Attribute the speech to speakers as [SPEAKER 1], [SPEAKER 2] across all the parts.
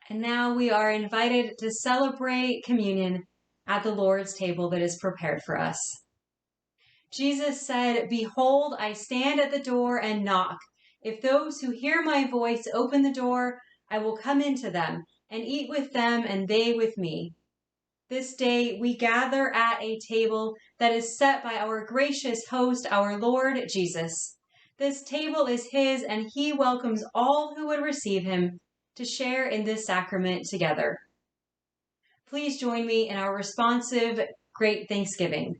[SPEAKER 1] And now we are invited to celebrate communion at the Lord's table that is prepared for us. Jesus said, "Behold, I stand at the door and knock. If those who hear my voice open the door, I will come into them and eat with them and they with me." This day we gather at a table that is set by our gracious host, our Lord Jesus. This table is his, and he welcomes all who would receive him to share in this sacrament together. Please join me in our responsive Great Thanksgiving.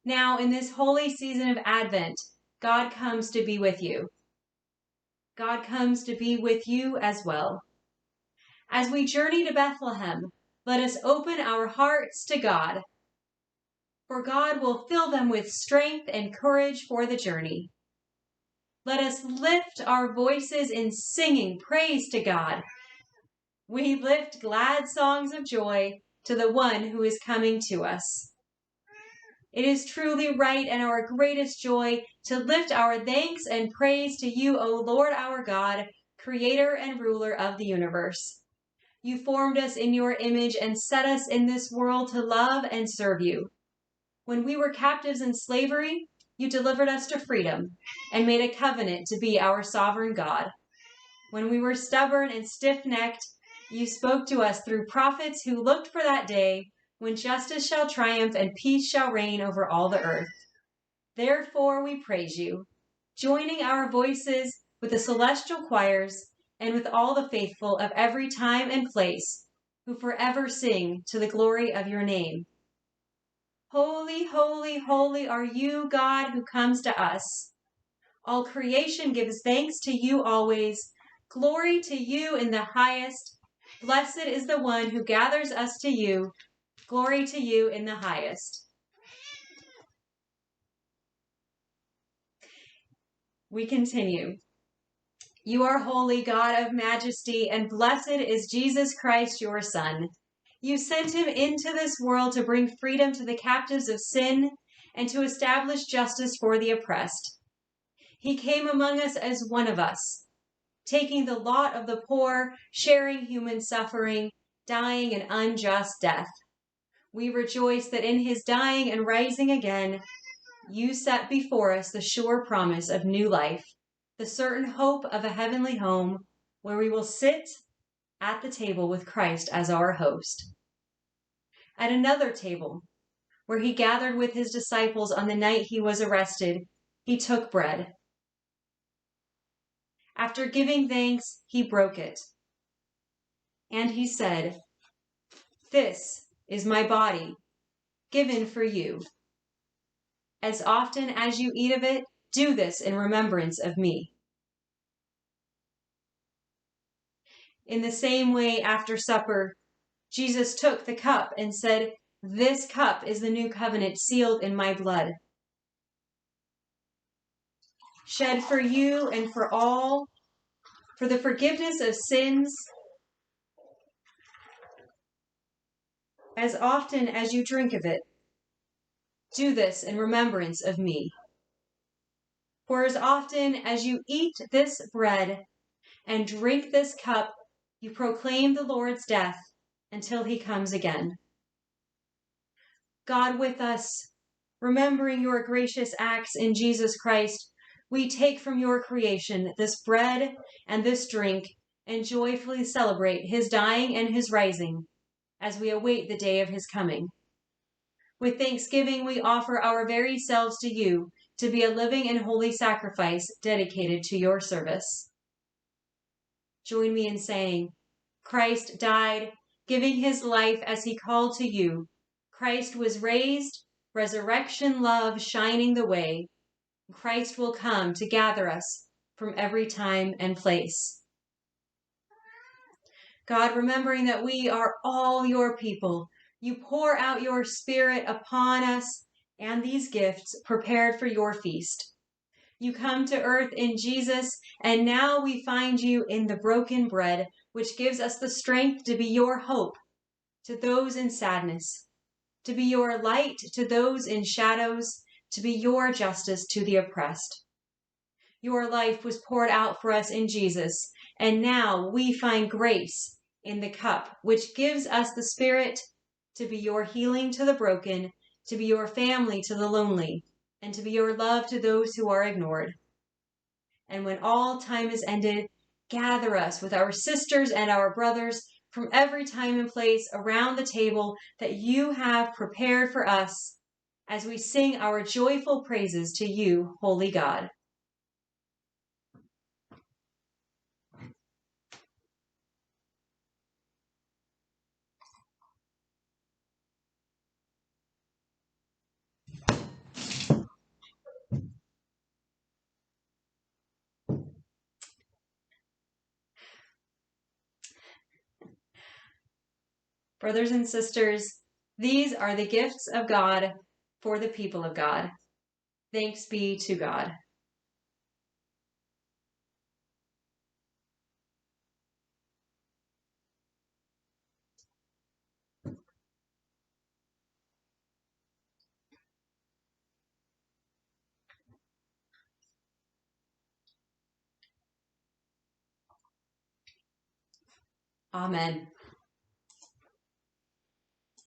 [SPEAKER 1] Now, in this holy season of Advent, God comes to be with you. God comes to be with you as well. As we journey to Bethlehem, let us open our hearts to God, for God will fill them with strength and courage for the journey. Let us lift our voices in singing praise to God. We lift glad songs of joy to the one who is coming to us. It is truly right and our greatest joy to lift our thanks and praise to you, O Lord our God, creator and ruler of the universe. You formed us in your image and set us in this world to love and serve you. When we were captives in slavery, you delivered us to freedom and made a covenant to be our sovereign God. When we were stubborn and stiff-necked, you spoke to us through prophets who looked for that day when justice shall triumph and peace shall reign over all the earth. Therefore we praise you, joining our voices with the celestial choirs and with all the faithful of every time and place, who forever sing to the glory of your name. Holy, holy, holy are you, God, who comes to us. All creation gives thanks to you always. Glory to you in the highest. Blessed is the one who gathers us to you. Glory to you in the highest. We continue. You are holy, God of majesty, and blessed is Jesus Christ, your Son. You sent him into this world to bring freedom to the captives of sin and to establish justice for the oppressed. He came among us as one of us, taking the lot of the poor, sharing human suffering, dying an unjust death. We rejoice that in his dying and rising again, you set before us the sure promise of new life, the certain hope of a heavenly home where we will sit at the table with Christ as our host. At another table, where he gathered with his disciples on the night he was arrested, he took bread. After giving thanks, he broke it. And he said, "This is my body, given for you. As often as you eat of it, do this in remembrance of me." In the same way, after supper, Jesus took the cup and said, "This cup is the new covenant sealed in my blood, shed for you and for all, for the forgiveness of sins. As often as you drink of it, do this in remembrance of me. For as often as you eat this bread and drink this cup, you proclaim the Lord's death until he comes again." God with us, remembering your gracious acts in Jesus Christ, we take from your creation this bread and this drink and joyfully celebrate his dying and his rising as we await the day of his coming. With thanksgiving, we offer our very selves to you to be a living and holy sacrifice dedicated to your service. Join me in saying, Christ died, giving his life as he called to you. Christ was raised, resurrection love shining the way. Christ will come to gather us from every time and place. God, remembering that we are all your people, you pour out your Spirit upon us and these gifts prepared for your feast. You come to earth in Jesus, and now we find you in the broken bread, which gives us the strength to be your hope to those in sadness, to be your light to those in shadows, to be your justice to the oppressed. Your life was poured out for us in Jesus, and now we find grace in the cup, which gives us the Spirit to be your healing to the broken, to be your family to the lonely, and to be your love to those who are ignored. And when all time is ended, gather us with our sisters and our brothers from every time and place around the table that you have prepared for us as we sing our joyful praises to you, holy God. Brothers and sisters, these are the gifts of God for the people of God. Thanks be to God. Amen.